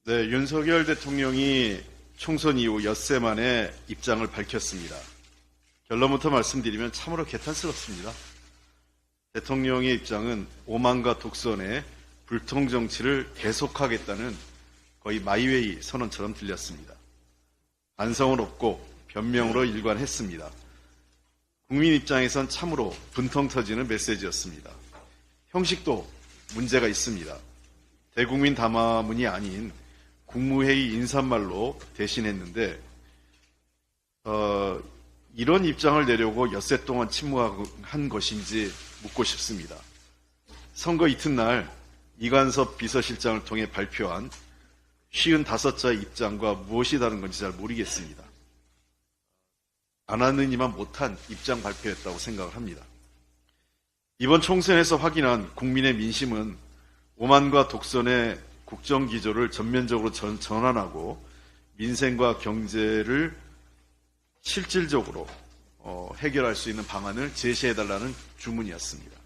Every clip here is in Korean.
네, 윤석열 대통령이 총선 이후 엿새 만에 입장을 밝혔습니다. 결론부터 말씀드리면 참으로 개탄스럽습니다. 대통령의 입장은 오만과 독선의 불통 정치를 계속하겠다는 거의 마이웨이 선언처럼 들렸습니다. 반성은 없고 변명으로 일관했습니다. 국민 입장에선 참으로 분통 터지는 메시지였습니다. 형식도 문제가 있습니다. 대국민 담화문이 아닌 국무회의 인사말로 대신했는데 이런 입장을 내려고 엿새 동안 침묵한 것인지 묻고 싶습니다. 선거 이튿날 이관섭 비서실장을 통해 발표한 55자의 입장과 무엇이 다른 건지 잘 모르겠습니다. 안 하느니만 못한 입장 발표였다고 생각을 합니다. 이번 총선에서 확인한 국민의 민심은 오만과 독선의 국정기조를 전면적으로 전환하고 민생과 경제를 실질적으로 해결할 수 있는 방안을 제시해달라는 주문이었습니다.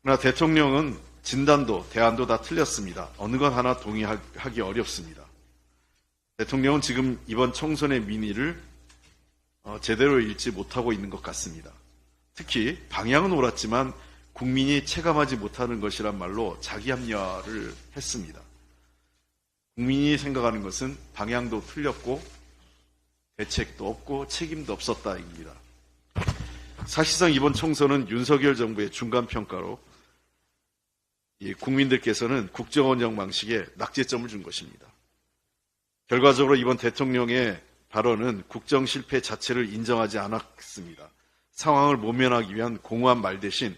그러나 대통령은 진단도 대안도 다 틀렸습니다. 어느 것 하나 동의하기 어렵습니다. 대통령은 지금 이번 총선의 민의를 제대로 읽지 못하고 있는 것 같습니다. 특히 방향은 옳았지만 국민이 체감하지 못하는 것이란 말로 자기 합리화를 했습니다. 국민이 생각하는 것은 방향도 틀렸고 대책도 없고 책임도 없었다입니다. 사실상 이번 총선은 윤석열 정부의 중간평가로 국민들께서는 국정운영 방식에 낙제점을 준 것입니다. 결과적으로 이번 대통령의 발언은 국정 실패 자체를 인정하지 않았습니다. 상황을 모면하기 위한 공허한 말 대신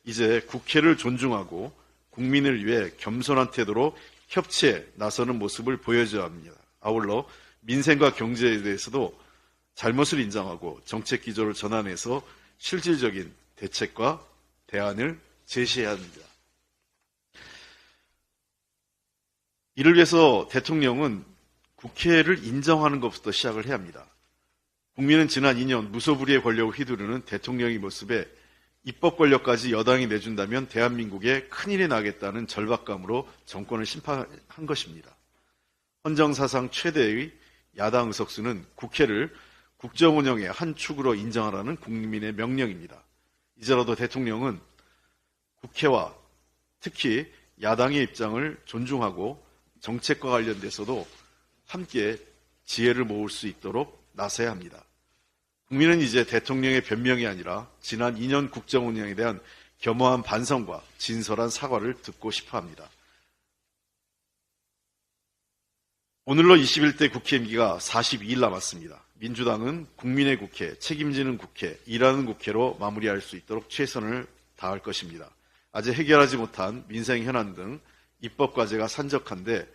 이제 국회를 존중하고 국민을 위해 겸손한 태도로 협치에 나서는 모습을 보여줘야 합니다. 아울러 민생과 경제에 대해서도 잘못을 인정하고 정책 기조를 전환해서 실질적인 대책과 대안을 제시해야 합니다. 이를 위해서 대통령은 국회를 인정하는 것부터 시작을 해야 합니다. 국민은 지난 2년 무소불위의 권력을 휘두르는 대통령의 모습에 입법 권력까지 여당이 내준다면 대한민국에 큰일이 나겠다는 절박감으로 정권을 심판한 것입니다. 헌정사상 최대의 야당 의석수는 국회를 국정운영의 한 축으로 인정하라는 국민의 명령입니다. 이제라도 대통령은 국회와 특히 야당의 입장을 존중하고 정책과 관련돼서도 함께 지혜를 모을 수 있도록 나서야 합니다. 국민은 이제 대통령의 변명이 아니라 지난 2년 국정운영에 대한 겸허한 반성과 진솔한 사과를 듣고 싶어 합니다. 오늘로 21대 국회 임기가 42일 남았습니다. 민주당은 국민의 국회, 책임지는 국회, 일하는 국회로 마무리할 수 있도록 최선을 다할 것입니다. 아직 해결하지 못한 민생 현안 등 입법 과제가 산적한데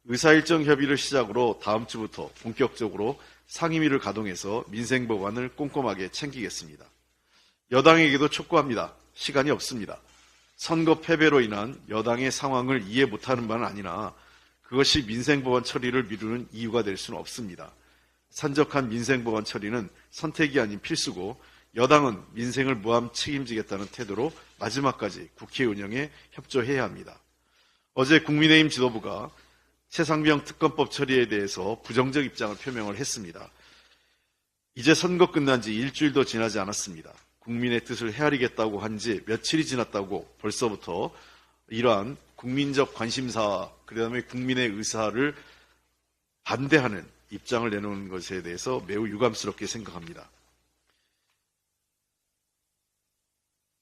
의사일정 협의를 시작으로 다음 주부터 본격적으로 상임위를 가동해서 민생 법안을 꼼꼼하게 챙기겠습니다. 여당에게도 촉구합니다. 시간이 없습니다. 선거 패배로 인한 여당의 상황을 이해 못하는 바는 아니나 그것이 민생 법안 처리를 미루는 이유가 될 수는 없습니다. 산적한 민생 법안 처리는 선택이 아닌 필수고 여당은 민생을 무함 책임지겠다는 태도로 마지막까지 국회 운영에 협조해야 합니다. 어제 국민의힘 지도부가 최상병 특검법 처리에 대해서 부정적 입장을 표명을 했습니다. 이제 선거 끝난 지 일주일도 지나지 않았습니다. 국민의 뜻을 헤아리겠다고 한 지 며칠이 지났다고 벌써부터 이러한 국민적 관심사, 그다음에 국민의 의사를 반대하는 입장을 내놓는 것에 대해서 매우 유감스럽게 생각합니다.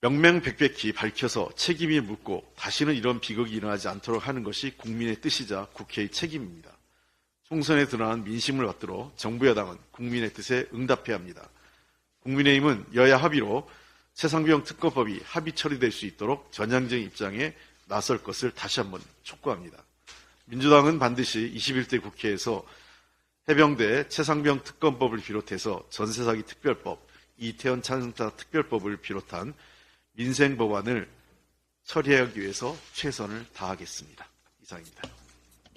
명명백백히 밝혀서 책임이 묻고 다시는 이런 비극이 일어나지 않도록 하는 것이 국민의 뜻이자 국회의 책임입니다. 총선에 드러난 민심을 받들어 정부 여당은 국민의 뜻에 응답해야 합니다. 국민의힘은 여야 합의로 최상병 특검법이 합의 처리될 수 있도록 전향적인 입장에 나설 것을 다시 한번 촉구합니다. 민주당은 반드시 21대 국회에서 해병대 최상병 특검법을 비롯해서 전세사기 특별법, 이태원 찬사 특별법을 비롯한 민생 법안을 처리하기 위해서 최선을 다하겠습니다. 이상입니다.